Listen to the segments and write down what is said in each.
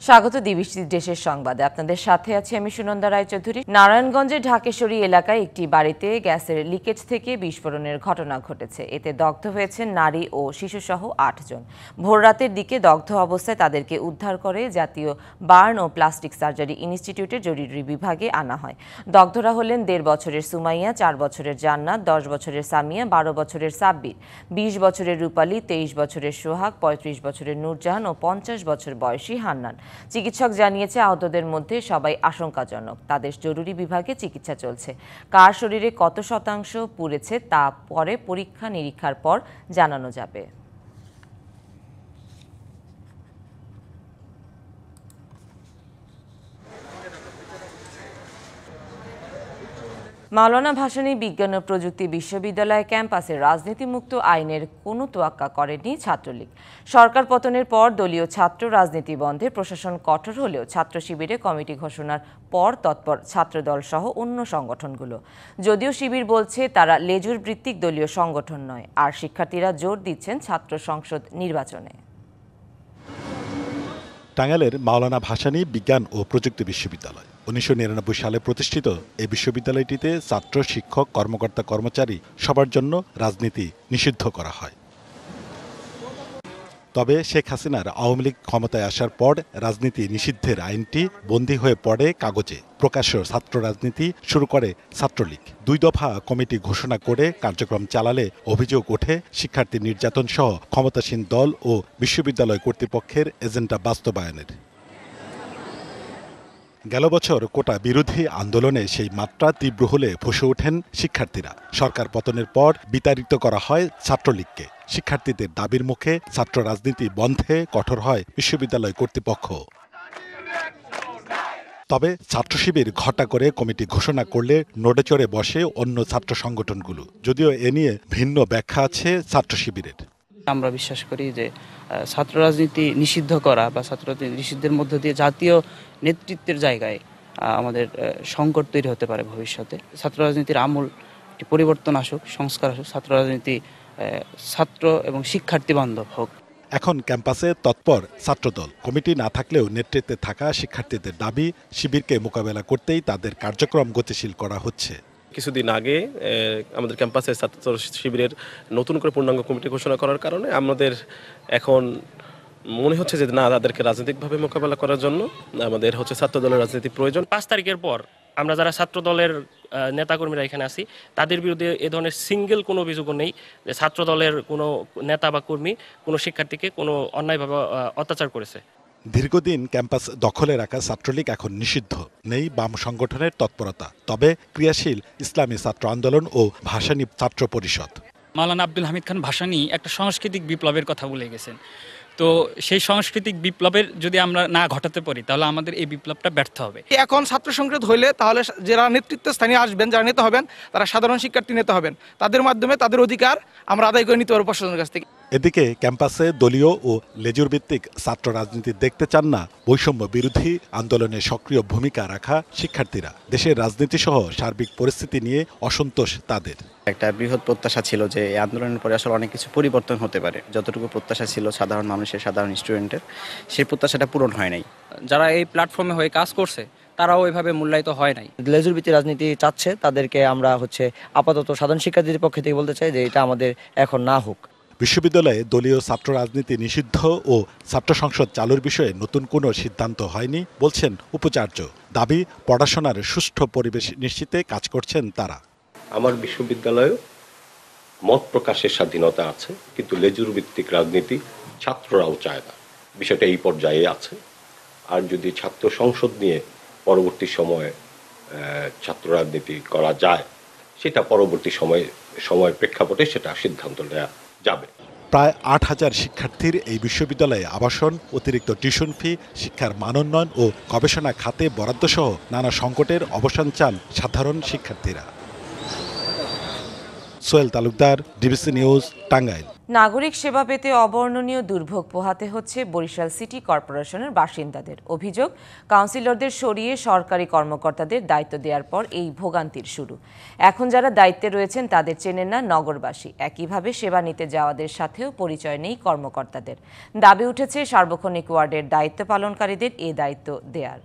স্বাগত ডিবিসি দেশের সংবাদে। আপনাদের সাথে আছি আমি সুনন্দা রায়চৌধুরী। নারায়ণগঞ্জের ঢাকেশ্বরী এলাকায় একটি বাড়িতে গ্যাসের লিকেজ থেকে বিস্ফোরণের ঘটনা ঘটেছে। এতে দগ্ধ হয়েছেন নারী ও শিশুসহ ৮ জন। ভোররাতের দিকে দগ্ধ অবস্থায় তাদেরকে উদ্ধার করে জাতীয় বার্ন ও প্লাস্টিক সার্জারি ইনস্টিটিউটের জরুরি বিভাগে আনা হয়। দগ্ধরা হলেন ১.৫ বছরের সুমাইয়া, ৪ বছরের জান্নাত, ১০ বছরের সামিয়া, ১২ বছরের সাব্বির, ২০ বছরের রূপালী, ২৩ বছরের সোহাগ, ৩৫ বছরের নূরজাহান ও ৫০ বছর বয়সী হান্নান। চিকিৎসক জানিয়েছে আহতদের মধ্যে সবাই আশঙ্কাজনক। তাদের জরুরি বিভাগে চিকিৎসা চলছে। কার শরীরে কত শতাংশ পুড়েছে তা পরে পরীক্ষা নিরীক্ষার পর জানানো যাবে। মাওলানা ভাসানী বিজ্ঞান ও প্রযুক্তি বিশ্ববিদ্যালয় ক্যাম্পাসে রাজনীতিমুক্ত আইনের কোনো তোয়াক্কা করেনি ছাত্রলীগ। সরকার পতনের পর দলীয় ছাত্র রাজনীতি বন্ধে প্রশাসন কঠোর হলেও ছাত্র শিবিরে কমিটি ঘোষণার পর তৎপর ছাত্রদল সহ অন্য সংগঠনগুলো। যদিও শিবির বলছে তারা লেজুর ভিত্তিক দলীয় সংগঠন নয়, আর শিক্ষার্থীরা জোর দিচ্ছেন ছাত্র সংসদ নির্বাচনে। টাঙ্গাইলের মাওলানা ভাসানী বিজ্ঞান ও প্রযুক্তি বিশ্ববিদ্যালয় ১৯৯৯ সালে প্রতিষ্ঠিত এই বিশ্ববিদ্যালয়টিতে ছাত্র, শিক্ষক, কর্মকর্তা, কর্মচারী সবার জন্য রাজনীতি নিষিদ্ধ করা হয়। তবে শেখ হাসিনার আওয়ামী লীগ ক্ষমতায় আসার পর রাজনীতি নিষিদ্ধের আইনটি বন্দী হয়ে পড়ে কাগজে। প্রকাশ্য ছাত্র রাজনীতি শুরু করে ছাত্রলীগ। ২ দফা কমিটি ঘোষণা করে কার্যক্রম চালালে অভিযোগ ওঠে শিক্ষার্থী নির্যাতন সহ ক্ষমতাসীন দল ও বিশ্ববিদ্যালয় কর্তৃপক্ষের এজেন্ডা বাস্তবায়নের। গেল বছর কোটা বিরোধী আন্দোলনে সেই মাত্রা তীব্র হলে ফুঁসে ওঠেন শিক্ষার্থীরা। সরকার পতনের পর বিতাড়িত করা হয় ছাত্রলীগকে। শিক্ষার্থীদের দাবির মুখে ছাত্র রাজনীতি বন্ধে কঠোর হয় বিশ্ববিদ্যালয় কর্তৃপক্ষ। তবে ছাত্র শিবির ঘটা করে কমিটি ঘোষণা করলে নড়ে চড়ে বসে অন্য ছাত্র সংগঠনগুলো। যদিও এ নিয়ে ভিন্ন ব্যাখ্যা আছে ছাত্র শিবিরের। আমরা বিশ্বাস করি যে ছাত্র রাজনীতি নিষিদ্ধ করা বা ছাত্র রাজনীতি নিষিদ্ধের মধ্য দিয়ে জাতীয় নেতৃত্বের জায়গায় আমাদের সংকট তৈরি হতে পারে ভবিষ্যতে। ছাত্র রাজনীতির আমূল একটি পরিবর্তন আসুক, সংস্কার আসুক, ছাত্র রাজনীতি ছাত্র এবং শিক্ষার্থী বান্ধব হোক। এখন ক্যাম্পাসে তৎপর ছাত্রদল। কমিটি না থাকলেও নেতৃত্বে থাকা শিক্ষার্থীদের দাবি, শিবিরকে মোকাবেলা করতেই তাদের কার্যক্রম গতিশীল করা হচ্ছে। কিছুদিন আগে আমাদের ক্যাম্পাসে ছাত্র শিবিরের নতুন করে পূর্ণাঙ্গ কমিটি ঘোষণা করার কারণে আমাদের এখন মনে হচ্ছে যে না, তাদেরকে রাজনৈতিকভাবে মোকাবেলা করার জন্য আমাদের ছাত্র দলের রাজনীতি প্রয়োজন। ৫ তারিখের পর আমরা যারা ছাত্র দলের নেতাকর্মীরা এখানে আছি তাদের বিরুদ্ধে এ ধরনের সিঙ্গেল কোনো অভিযোগও নেই যে ছাত্র দলের কোনো নেতা বা কর্মী কোনো শিক্ষার্থীকে কোনো অন্যায়ভাবে অত্যাচার করেছে। দীর্ঘদিন ক্যাম্পাস দখলে রাখা ছাত্রলীগ এখন নিষিদ্ধ। নেই বাম সংগঠনের তৎপরতা। তবে ক্রিয়াশীল ইসলামী ছাত্র আন্দোলন ও ভাসানী ছাত্র পরিষদ। মাওলানা আব্দুল হামিদ খান ভাসানী একটা সাংস্কৃতিক বিপ্লবের কথা বলে গেছেন। তো সেই সাংস্কৃতিক বিপ্লবের যদি আমরা না ঘটাতে পারি তাহলে আমাদের এই বিপ্লবটা ব্যর্থ হবে। এখন ছাত্র সংসদ হইলে তাহলে যারা নেতৃত্ব স্থানীয় আসবেন, যারা নেতা হবেন, তারা সাধারণ শিক্ষার্থী নেতা হবেন। তাদের মাধ্যমে তাদের অধিকার আমরা আদায় করে নিতে পারবো প্রশাসনের কাছ থেকে। এদিকে ক্যাম্পাসে দলীয় ও লেজুর ভিত্তিক ছাত্র রাজনীতি দেখতে চান না বৈষম্য বিরোধী আন্দোলনে সক্রিয় ভূমিকা রাখা শিক্ষার্থীরা। দেশের রাজনীতি সহ সার্বিক পরিস্থিতি নিয়ে অসন্তোষ তাদের। একটা বৃহৎ প্রত্যাশা ছিল যে এই আন্দোলনের পরে আসলে অনেক কিছু পরিবর্তন হতে পারে। যতটুকু প্রত্যাশা ছিল সাধারণ মানুষের, সাধারণ স্টুডেন্টের, সেই প্রত্যাশাটা পূরণ হয় নাই। যারা এই প্ল্যাটফর্মে হয়ে কাজ করছে তারাও ওইভাবে মূল্যায়িত হয় নাই। লেজুর ভিত্তিক রাজনীতি চাচ্ছে, তাদেরকে আমরা আপাতত সাধারণ শিক্ষার্থীদের পক্ষ থেকে বলতে চাই যে এটা আমাদের এখন না হোক। বিশ্ববিদ্যালয়ে দলীয় ছাত্র রাজনীতি নিষিদ্ধ ও ছাত্র সংসদ চালুর বিষয়ে নতুন কোনো সিদ্ধান্ত হয়নি বলছেন উপাচার্য। দাবি, পড়াশোনার সুষ্ঠু পরিবেশ নিশ্চিতে কাজ করছেন তারা। আমার বিশ্ববিদ্যালয়ে মত প্রকাশের স্বাধীনতা আছে, কিন্তু লেজুর ভিত্তিক রাজনীতি ছাত্ররাও চায় না। বিষয়টা এই পর্যায়ে আছে। আর যদি ছাত্র সংসদ নিয়ে পরবর্তী সময়ে ছাত্র রাজনীতি করা যায়, সেটা পরবর্তী সময়ের প্রেক্ষাপটে সেটা সিদ্ধান্ত নেওয়া যাবে। প্রায় ৮,০০০ শিক্ষার্থীর এই বিশ্ববিদ্যালয়ে আবাসন, অতিরিক্ত টিউশন ফি, শিক্ষার মানোন্নয়ন ও গবেষণা খাতে বরাদ্দ সহ নানা সংকটের অবসান চান সাধারণ শিক্ষার্থীরা। Sohel Talukdar, DBC news, Tangail. নাগরিক সেবা পেতে অবর্ণনীয় দুর্ভোগ পোহাতে হচ্ছে বরিশাল সিটি কর্পোরেশনের বাসিন্দাদের। অভিযোগ, কাউন্সিলরদের সরিয়ে সরকারি কর্মকর্তাদের দায়িত্ব দেওয়ার পর এই ভোগান্তির শুরু। এখন যারা দায়িত্বে রয়েছেন তাদের চেনেন না নগরবাসী। একইভাবে সেবা নিতে যাওয়াদের সাথেও পরিচয় নেই কর্মকর্তাদের। দাবি উঠেছে সার্বক্ষণিক ওয়ার্ডের দায়িত্ব পালনকারীদের এ দায়িত্ব দেয়ার।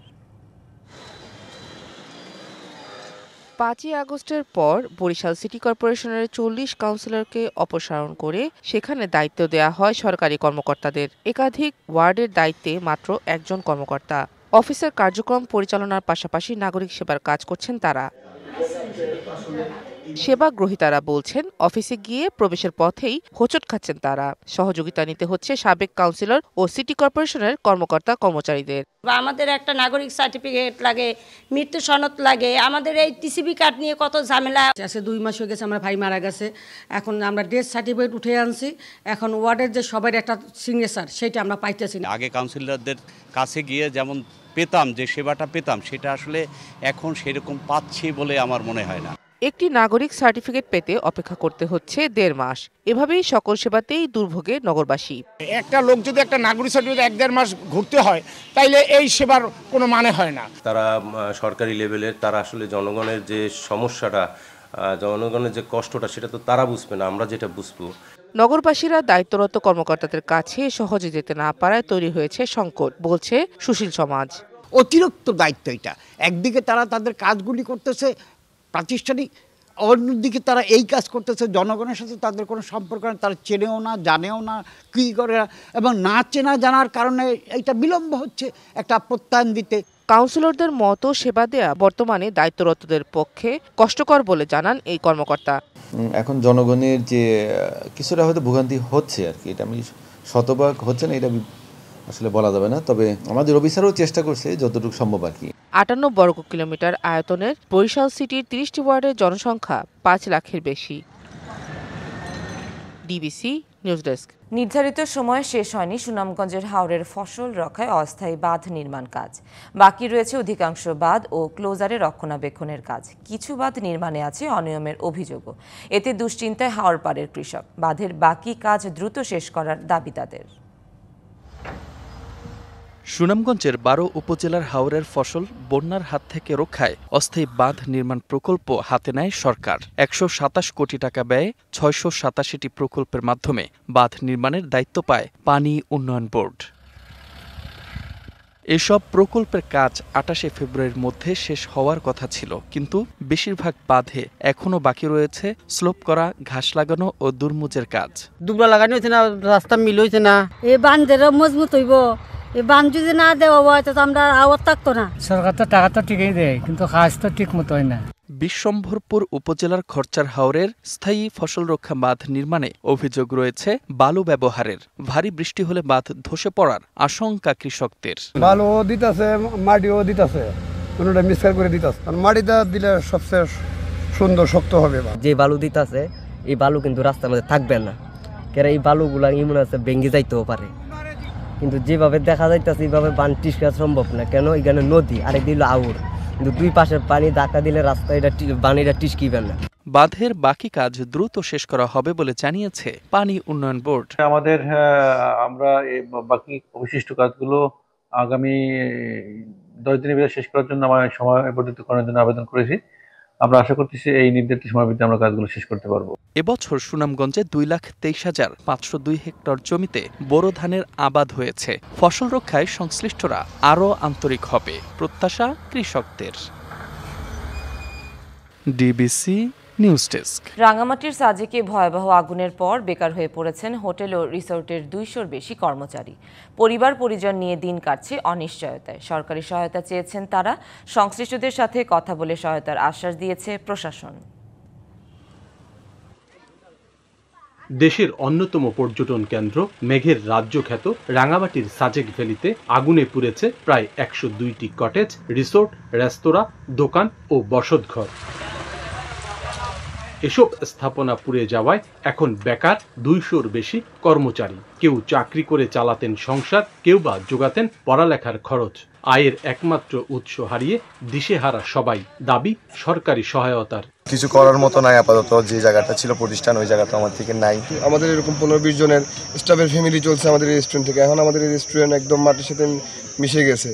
5ই আগস্টের পর বরিশাল সিটি কর্পোরেশনের 40 কাউন্সিলরকে অপসারণ করে সেখানে দায়িত্ব দেয়া হয় সরকারি কর্মকর্তাদের। একাধিক ওয়ার্ডের দায়িত্বে মাত্র একজন কর্মকর্তা। অফিসের কার্যক্রম পরিচালনার পাশাপাশি নাগরিক সেবার কাজ করছেন তারা। সেবা গ্রহীতারা বলছেন, অফিসে গিয়ে প্রবেশের পথেই হোঁচট খাচ্ছেন তারা। সহযোগিতা নিতে হচ্ছে সাবেক কাউন্সিলর ও সিটি কর্পোরেশনের কর্মকর্তা কর্মচারীদের। আমাদের একটা নাগরিক সার্টিফিকেট লাগে, মৃত্যু সনদ লাগে, আমাদের এই টিসিবি কার্ড নিয়ে কত ঝামেলা। আজকে 2 মাস হয়ে গেছে আমার ভাই মারা গেছে, এখন আমরা ডেথ সার্টিফিকেট উঠে আনছি, এখন ওয়ার্ডের যে সবার একটা সিগনেচার সেটা আমরা পাইতেছি না। আগে কাউন্সিলরদের কাছে গিয়ে যেমন পেতাম, যে সেবাটা পেতাম, সেটা আসলে এখন সেরকম পাচ্ছি বলে আমার মনে হয় না। একটি নাগরিক সার্টিফিকেট পেতে অপেক্ষা করতে হচ্ছে 1.5 মাস। এভাবেই সকল সেবাতেই দুর্ভোগে নগরবাসী। একটা লোক যদি একটা নাগরিক সার্টিফিকেট 1.5 মাস ঘুরতে হয়, তাইলে এই সেবার কোনো মানে হয় না। তারা সরকারি লেভেলের, তারা আসলে জনগণের যে সমস্যাটা, জনগণের যে কষ্টটা, সেটা তো তারা বুঝবে না, আমরা যেটা বুঝবো। নগরবাসীরা দায়িত্বরত কর্মকর্তাদের কাছে সহজে যেতে না পারায় তৈরি হয়েছে সংকট, বলছে সুশীল সমাজ। অতিরিক্ত দায়িত্ব এটা। একদিকে তারা তাদের কাজগুলি করতেছে প্রাতিষ্ঠানিক, অন্যদিকে তারা এই কাজ করতেছে জনগণের সাথে তাদের কোনো সম্পর্ক নেই, তারা চেনেও না, জানেও না, কী করে, এবং না চেনা জানার কারণে এইটা বিলম্ব হচ্ছে একটা প্রত্যয়ন দিতে। কাউন্সিলরদের মতো সেবা দেয়া বর্তমানে দায়িত্বরতদের পক্ষে কষ্টকর বলে জানান এই কর্মকর্তা। এখন জনগণের যে কিছুটা হয়তো ভোগান্তি হচ্ছে আর কি, এটা আমি শতভাগ হচ্ছে না এটা আসলে বলা যাবে না, তবে আমাদের অফিসারও চেষ্টা করছে যতটুকু সম্ভব আর কি। 58 বর্গ কিলোমিটার আয়তনের বরিশাল সিটির 30টি ওয়ার্ডের জনসংখ্যা 5 লাখের বেশি। DBC news desk. নির্ধারিত সময়ে শেষ হয়নি সুনামগঞ্জের হাওরের ফসল রক্ষায় অস্থায়ী বাঁধ নির্মাণ কাজ। বাকি রয়েছে অধিকাংশ বাঁধ ও ক্লোজারে রক্ষণাবেক্ষণের কাজ। কিছু বাঁধ নির্মাণে আছে অনিয়মের অভিযোগও। এতে দুশ্চিন্তায় হাওর পাড়ের কৃষক। বাঁধের বাকি কাজ দ্রুত শেষ করার দাবি তাদের। সুনামগঞ্জের 12 উপজেলার হাওরের ফসল বন্যার হাত থেকে রক্ষায় অস্থায়ী বাঁধ নির্মাণ প্রকল্প হাতে নেয় সরকার। 127 কোটি টাকা ব্যয়ে 687টি প্রকল্পের মাধ্যমে বাঁধ নির্মাণের দায়িত্ব পায় পানি উন্নয়ন বোর্ড। এসব প্রকল্পের কাজ 28 ফেব্রুয়ারির মধ্যে শেষ হওয়ার কথা ছিল, কিন্তু বেশিরভাগ বাঁধে এখনও বাকি রয়েছে স্লোপ করা, ঘাস লাগানো ও দুর্মুজের কাজ। দুবলা লাগানো হয়েছে না, রাস্তা মিল হয়েছে না, এই বান্ধেরও মজবুত হইব। এই বান যদি না দেওয়া হয় তো আমরা আওয়াজ থাকতো না। সরকার তো টাকা তো ঠিকই দেয়, কিন্তু কাজ তো ঠিক মতো হয় না। বিশ্বম্ভরপুর উপজেলার খরচার হাওরের স্থায়ী ফসল রক্ষা বাঁধ নির্মাণে অভিযোগ রয়েছে বালু ব্যবহারের। ভারী বৃষ্টি হলে বাঁধ ধসে পড়ার আশঙ্কা কৃষকদের। বালু দিতেছে, মাটিও দিতেছে, কোনোটা মিক্সার করে দিতেছে। মাটিটা দিলে সবচেয়ে সুন্দর শক্ত হবে। যে বালু দিতেছে এই বালু কিন্তু রাস্তার মধ্যে থাকবে না, কেন এই বালুগুলা ইমন আছে ভেঙে যাইতেও পারে, কিন্তু যেভাবে দেখা যাইতেছে এইভাবে বান টিকা সম্ভব না। কেন এখানে নদী, আরেক দিল আউর, কিন্তু দুই পাশের পানি ধাক্কা দিলে রাস্তা বানিটা টিসকিবে না। বাঁধের বাকি কাজ দ্রুত শেষ করা হবে বলে জানিয়েছে পানি উন্নয়ন বোর্ড। আমরা বাকি অবশিষ্ট কাজগুলো আগামী 10 দিনের ভিতরে শেষ করার জন্য আমার সময় বর্ধিত করার জন্য আবেদন করেছি। আমরা আশা করতেছি এই নির্ধারিত সময়ের ভিতরে আমরা কাজগুলো শেষ করতে পারবো। এবছর সুনামগঞ্জে 2,23,502 হেক্টর জমিতে বোরো ধানের আবাদ হয়েছে। ফসল রক্ষায় সংশ্লিষ্টরা আরও আন্তরিক হবে প্রত্যাশা কৃষকদের। DBC news desk. রাঙামাটির সাজেকে ভয়াবহ আগুনের পর বেকার হয়ে পড়েছেন হোটেল ও রিসোর্টের 200-র বেশি কর্মচারী। পরিবার পরিজন নিয়ে দিন কাটছে অনিশ্চয়তায়। সরকারি সহায়তা চেয়েছেন তারা। সংশ্লিষ্টদের সাথে কথা বলে সহায়তার আশ্বাস দিয়েছে প্রশাসন। দেশের অন্যতম পর্যটন কেন্দ্র, মেঘের রাজ্য খ্যাত রাঙামাটির সাজেক ভ্যালিতে আগুনে পুড়েছে প্রায় 102টি কটেজ, রিসোর্ট, রেস্তোরাঁ, দোকান ও বসতঘর। এসব স্থাপনা পুড়ে যাওয়ায় এখন বেকার 200-র বেশি কর্মচারী। কেউ চাকরি করে চালাতেন সংসার, কেউ বা যোগাতেন পড়ালেখার খরচ। আয়ের একমাত্র উৎস হারিয়ে দিশেহারা সবাই। দাবি সরকারি সহায়তার। কিছু করার মতো নাই আপাতত, যে জায়গাটা ছিল প্রতিষ্ঠান ওই জায়গাটা আমার থেকে নাই। আমাদের এরকম 15-20 জনের স্টাফের ফ্যামিলি চলছে আমাদের এই রেস্টুরেন্ট থেকে। এখন আমাদের এই রেস্টুরেন্ট একদম মাটির সাথে মিশে গেছে।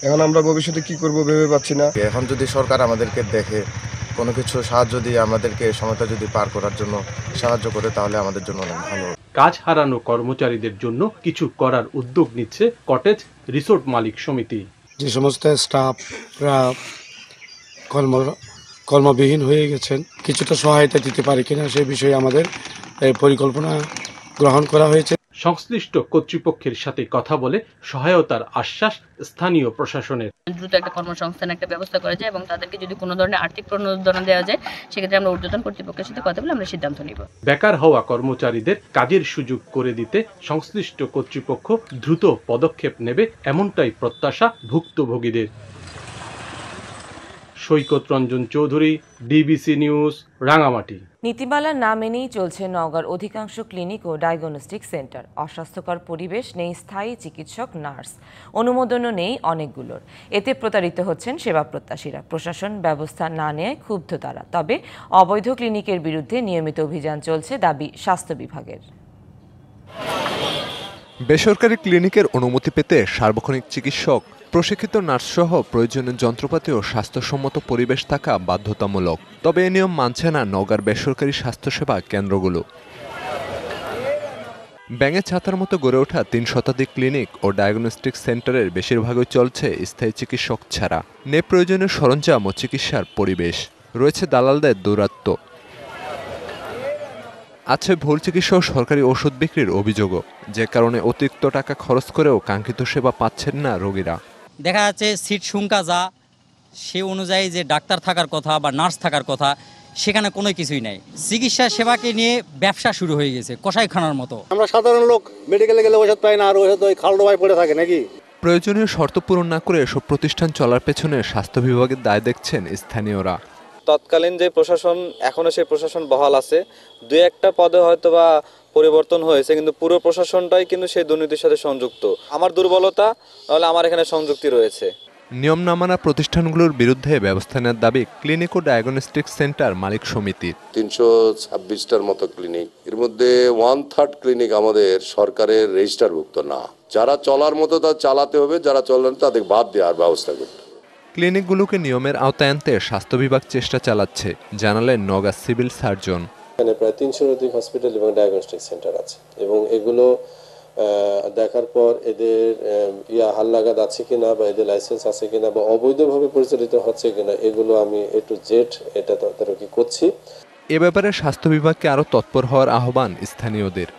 এখন আমরা ভবিষ্যতে কি করব ভেবে পাচ্ছি না। এখন যদি সরকার আমাদেরকে দেখে কোনো কিছু সাহায্য দিয়ে আমাদেরকে সময়টা যদি পার করার জন্য সাহায্য করে তাহলে আমাদের জন্য অনেক ভালো। কাজ হারানো কর্মচারীদের জন্য কিছু করার উদ্যোগ নিচ্ছে কটেজ রিসোর্ট মালিক সমিতি। যে সমস্ত স্টাফরা কর্মবিহীন হয়ে গেছেন, কিছুটা সহায়তা দিতে পারে কিনা সেই বিষয়ে আমাদের পরিকল্পনা গ্রহণ করা হয়েছে। সংশ্লিষ্ট কর্তৃপক্ষের সাথে কথা বলে সহায়তার আশ্বাস স্থানীয় প্রশাসনের। দ্রুত একটা কর্মসংস্থানের একটা ব্যবস্থা করা যায় এবং তাদেরকে যদি কোনো ধরনের আর্থিক প্রণোদনা দেওয়া যায় সেক্ষেত্রে আমরা ঊর্ধ্বতন কর্তৃপক্ষের সাথে কথা বলে আমরা সিদ্ধান্ত নিব। বেকার হওয়া কর্মচারীদের কাজের সুযোগ করে দিতে সংশ্লিষ্ট কর্তৃপক্ষ দ্রুত পদক্ষেপ নেবে এমনটাই প্রত্যাশা ভুক্তভোগীদের। সৈকত রঞ্জন চৌধুরী, ডিবিসি নিউজ, রাঙামাটি। নীতিমালা না মেনেই চলছে নওগাঁর অধিকাংশ ক্লিনিক ও ডায়াগনস্টিক সেন্টার। অস্বাস্থ্যকর পরিবেশ, নেই স্থায়ী চিকিৎসক, নার্স, অনুমোদনও নেই অনেকগুলোর। এতে প্রতারিত হচ্ছেন সেবা প্রত্যাশীরা। প্রশাসন ব্যবস্থা না নেয় ক্ষুব্ধ তারা। তবে অবৈধ ক্লিনিকের বিরুদ্ধে নিয়মিত অভিযান চলছে, দাবি স্বাস্থ্য বিভাগের। বেসরকারি ক্লিনিকের অনুমতি পেতে সার্বক্ষণিক চিকিৎসক, প্রশিক্ষিত নার্সসহ প্রয়োজনীয় যন্ত্রপাতি ও স্বাস্থ্যসম্মত পরিবেশ থাকা বাধ্যতামূলক। তবে এ নিয়ম মানছে না নওগাঁর বেসরকারি স্বাস্থ্যসেবা কেন্দ্রগুলো। ব্যাঙের ছাতার মতো গড়ে ওঠা 3 শতাধিক ক্লিনিক ও ডায়াগনস্টিক সেন্টারের বেশিরভাগই চলছে স্থায়ী চিকিৎসক ছাড়া। নেই প্রয়োজনীয় সরঞ্জাম ও চিকিৎসার পরিবেশ। রয়েছে দালালদের দৌরাত্ম্য। আছে ভুল চিকিৎসা ও সরকারি ওষুধ বিক্রির অভিযোগও, যে কারণে অতিরিক্ত টাকা খরচ করেও কাঙ্ক্ষিত সেবা পাচ্ছেন না রোগীরা। দেখা যাচ্ছে সিট সংখ্যা যা সে অনুযায়ী যে ডাক্তার থাকার কথা বা নার্স থাকার কথা সেখানে কোনো কিছুই নাই। চিকিৎসা সেবাকে নিয়ে ব্যবসা শুরু হয়ে গেছে কসাইখানার মতো। আমরা সাধারণ লোক মেডিকেলে গেলে ওষুধ পাই না, আর ওষুধ ওই খালডোবায় পড়ে থাকে নাকি। প্রয়োজনীয় শর্ত পূরণ না করে এসব প্রতিষ্ঠান চলার পেছনে স্বাস্থ্য বিভাগের দায় দেখছেন স্থানীয়রা। তৎকালীন যে প্রশাসন এখনো সেই প্রশাসন বহাল আছে, 2-1টা পদে হয়তো বা পরিবর্তন হয়েছে, কিন্তু পুরো প্রশাসনটাই কিন্তু সেই দুর্নীতির সাথে সংযুক্ত। আমার দুর্বলতা, নাহলে আমার এখানে সংযুক্তি রয়েছে। নিয়ম না মানা প্রতিষ্ঠানগুলোর বিরুদ্ধে ব্যবস্থা নেওয়ার দাবি ক্লিনিক ও ডায়াগনস্টিক সেন্টার মালিক সমিতির। 326টার মতো ক্লিনিক, এর মধ্যে 1/3 ক্লিনিক আমাদের সরকারের রেজিস্টারভুক্ত না। যারা চলার মতো তা চালাতে হবে, যারা চলেন তাদের বাদ দেওয়ার ব্যবস্থা করতে। ক্লিনিকগুলোকে নিয়মের আওতায় আনতে স্বাস্থ্য বিভাগ চেষ্টা চালাচ্ছে, জানালেন নওগাঁ সিভিল সার্জন। এখানে প্রায় 300-র অধিক হসপিটাল এবং ডায়াগনস্টিক সেন্টার আছে এবং এগুলো দেখার পর এদের হালনাগাদ আছে কিনা বা এদের লাইসেন্স আছে কিনা বা অবৈধভাবে পরিচালিত হচ্ছে কিনা, এগুলো আমি A to Z এটা তদারকি করছি। এ ব্যাপারে স্বাস্থ্য বিভাগকে আরও তৎপর হওয়ার আহ্বান স্থানীয়দের।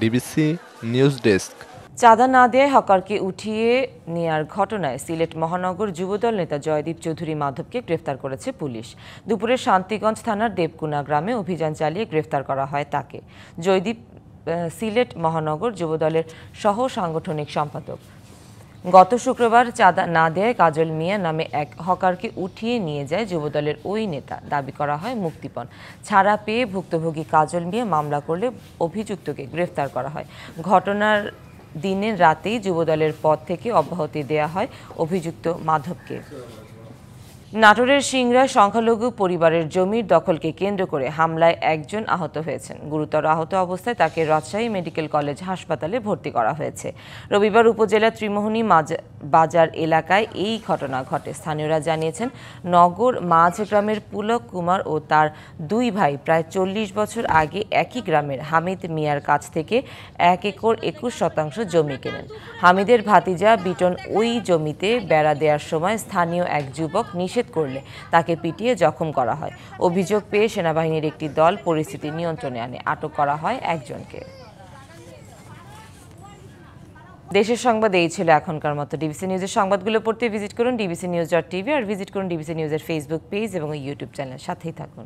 DBC news desk. চাঁদা না দেয় হকারকে উঠিয়ে নেয়ার ঘটনায় সিলেট মহানগর যুবদল নেতা জয়দীপ চৌধুরী মাধবকে গ্রেফতার করেছে পুলিশ। দুপুরে শান্তিগঞ্জ থানার দেবকুনা গ্রামে অভিযান চালিয়ে গ্রেফতার করা হয় তাকে। জয়দীপ সিলেট মহানগর যুবদলের সহ সাংগঠনিক সম্পাদক। গত শুক্রবার চাঁদা না দেয় কাজল মিয়া নামে এক হকারকে উঠিয়ে নিয়ে যায় যুবদলের ওই নেতা। দাবি করা হয় মুক্তিপণ। ছাড়া পেয়ে ভুক্তভোগী কাজল মিয়া মামলা করলে অভিযুক্তকে গ্রেফতার করা হয়। ঘটনার দিনের রাতেই যুবদলের পদ থেকে অব্যাহতি দেয়া হয় অভিযুক্ত মাধবকে। নাটোরের সিংড়ায় সংখ্যালঘু পরিবারের জমির দখলকে কেন্দ্র করে হামলায় একজন আহত হয়েছেন। গুরুতর আহত অবস্থায় তাকে রাজশাহী মেডিকেল কলেজ হাসপাতালে ভর্তি করা হয়েছে। রবিবার উপজেলার ত্রিমোহনী বাজার এলাকায় এই ঘটনা ঘটে। স্থানীয়রা জানিয়েছেন, নগর মাঝ গ্রামের পুলক কুমার ও তার 2 ভাই প্রায় 40 বছর আগে একই গ্রামের হামিদ মিয়ার কাছ থেকে 1 একর 21 শতাংশ জমি কেনেন। হামিদের ভাতিজা বিটন ওই জমিতে বেড়া দেওয়ার সময় স্থানীয় এক যুবক নিষেধ করলে তাকে পিটিয়ে জখম করা হয়। অভিযোগ পেয়ে সেনাবাহিনীর একটি দল পরিস্থিতি নিয়ন্ত্রণে আনে। আটক করা হয় একজনকে। দেশের সংবাদ এই ছিল এখনকার মতো। ডিবিসি নিউজের সংবাদগুলো পড়তে ভিজিট করুন dbcnews.tv আর ভিজিট করুন ডিবিসি নিউজের ফেসবুক পেজ এবং ইউটিউব চ্যানেল। সাথেই থাকুন।